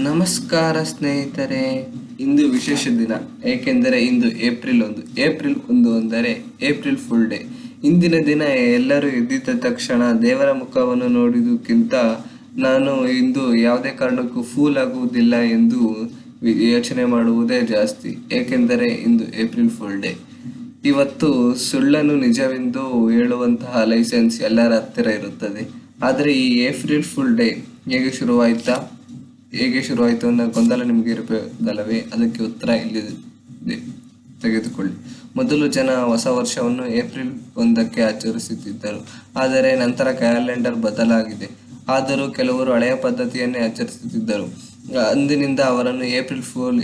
ನಮಸ್ಕಾರ ಸ್ನೇಹಿತರೆ. ಇಂದು ವಿಶೇಷ ದಿನ, ಏಕೆಂದರೆ ಇಂದು ಏಪ್ರಿಲ್ 1 ಅಂದರೆ ಏಪ್ರಿಲ್ ಫುಲ್ ಡೇ. ಇಂದಿನ ದಿನ ಎಲ್ಲರೂ ಎದ್ದಿದ್ದ ತಕ್ಷಣ ದೇವರ ಮುಖವನ್ನು ನೋಡುವುದಕ್ಕಿಂತ ನಾನು ಇಂದು ಯಾವುದೇ ಕಾರಣಕ್ಕೂ ಫೂಲ್ ಆಗುವುದಿಲ್ಲ ಎಂದು ಯೋಚನೆ ಮಾಡುವುದೇ ಜಾಸ್ತಿ, ಏಕೆಂದರೆ ಇಂದು ಏಪ್ರಿಲ್ ಫುಲ್ ಡೇ. ಇವತ್ತು ಸುಳ್ಳನ್ನು ನಿಜವೆಂದು ಹೇಳುವಂತಹ ಲೈಸೆನ್ಸ್ ಎಲ್ಲರ ಹತ್ತಿರ ಇರುತ್ತದೆ. ಆದರೆ ಈ ಏಪ್ರಿಲ್ ಫುಲ್ ಡೇ ಹೇಗೆ ಶುರುವಾಯಿತು ಅನ್ನೋ ಗೊಂದಲ ನಿಮಗೆ ಇರಬೇಕಲ್ಲವೇ? ಅದಕ್ಕೆ ಉತ್ತರ ಇಲ್ಲಿದೆ, ತೆಗೆದುಕೊಳ್ಳಿ. ಮೊದಲು ಜನ ಹೊಸ ವರ್ಷವನ್ನು ಏಪ್ರಿಲ್ 1ಕ್ಕೆ ಆಚರಿಸುತ್ತಿದ್ದರು, ಆದರೆ ನಂತರ ಕ್ಯಾಲೆಂಡರ್ ಬದಲಾಗಿದೆ. ಆದರೂ ಕೆಲವರು ಹಳೆಯ ಪದ್ಧತಿಯನ್ನೇ ಆಚರಿಸುತ್ತಿದ್ದರು. ಅಂದಿನಿಂದ ಅವರನ್ನು ಏಪ್ರಿಲ್ ಫೂಲ್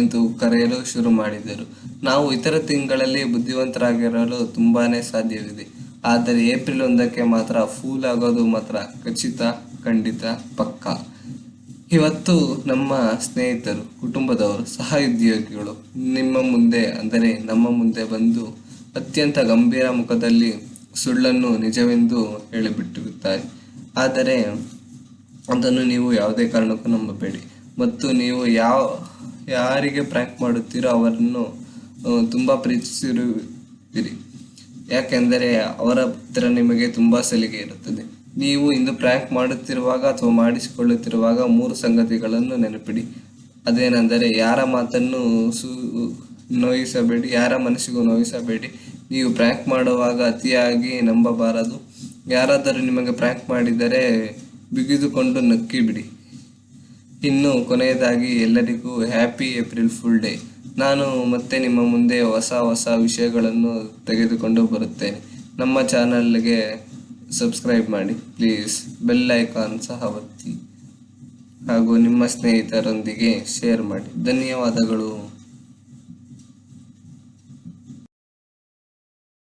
ಎಂದು ಕರೆಯಲು ಶುರು ಮಾಡಿದರು. ನಾವು ಇತರ ತಿಂಗಳಲ್ಲಿ ಬುದ್ಧಿವಂತರಾಗಿರಲು ತುಂಬಾನೇ ಸಾಧ್ಯವಿದೆ, ಆದರೆ ಏಪ್ರಿಲ್ 1ಕ್ಕೆ ಮಾತ್ರ ಫೂಲ್ ಆಗೋದು ಮಾತ್ರ ಖಂಡಿತ, ಪಕ್ಕಾ. ಇವತ್ತು ನಮ್ಮ ಸ್ನೇಹಿತರು, ಕುಟುಂಬದವರು, ಸಹೋದ್ಯೋಗಿಗಳು ನಮ್ಮ ಮುಂದೆ ಬಂದು ಅತ್ಯಂತ ಗಂಭೀರ ಮುಖದಲ್ಲಿ ಸುಳ್ಳನ್ನು ನಿಜವೆಂದು ಹೇಳಿಬಿಟ್ಟಿರುತ್ತಾರೆ. ಆದರೆ ಅದನ್ನು ನೀವು ಯಾವುದೇ ಕಾರಣಕ್ಕೂ ನಂಬಬೇಡಿ. ಮತ್ತು ನೀವು ಯಾರಿಗೆ ಪ್ರ್ಯಾಂಕ್ ಮಾಡುತ್ತೀರೋ ಅವರನ್ನು ತುಂಬ ಪ್ರೀತಿಸಿರುವಿರಿ, ಯಾಕೆಂದರೆ ಅವರ ಹತ್ತಿರ ನಿಮಗೆ ತುಂಬ ಸಲಿಗೆ ಇರುತ್ತದೆ. ನೀವು ಇಂದು ಪ್ರ್ಯಾಂಕ್ ಮಾಡುತ್ತಿರುವಾಗ ಅಥವಾ ಮಾಡಿಸಿಕೊಳ್ಳುತ್ತಿರುವಾಗ 3 ಸಂಗತಿಗಳನ್ನು ನೆನಪಿಡಿ. ಅದೇನೆಂದರೆ, ಯಾರ ಮಾತನ್ನು ನೋಯಿಸಬೇಡಿ, ಯಾರ ಮನಸ್ಸಿಗೂ ನೋಯಿಸಬೇಡಿ. ನೀವು ಪ್ರ್ಯಾಂಕ್ ಮಾಡುವಾಗ ಅತಿಯಾಗಿ ನಂಬಬಾರದು. ಯಾರಾದರೂ ನಿಮಗೆ ಪ್ರ್ಯಾಂಕ್ ಮಾಡಿದರೆ ಬಿಗಿದುಕೊಂಡು ನಕ್ಕಿಬಿಡಿ. ಇನ್ನು ಕೊನೆಯದಾಗಿ, ಎಲ್ಲರಿಗೂ ಹ್ಯಾಪಿ ಏಪ್ರಿಲ್ ಫುಲ್ ಡೇ. ನಾನು ಮತ್ತೆ ನಿಮ್ಮ ಮುಂದೆ ಹೊಸ ವಿಷಯಗಳನ್ನು ತೆಗೆದುಕೊಂಡು ಬರುತ್ತೇನೆ. ನಮ್ಮ ಚಾನಲ್ಗೆ ಸಬ್ಸ್ಕ್ರೈಬ್ ಮಾಡಿ ಪ್ಲೀಸ್. ಬೆಲ್ ಐಕಾನ್ ಸಹ ಒತ್ತಿ ಹಾಗೂ ನಿಮ್ಮ ಸ್ನೇಹಿತರೊಂದಿಗೆ ಶೇರ್ ಮಾಡಿ. ಧನ್ಯವಾದಗಳು.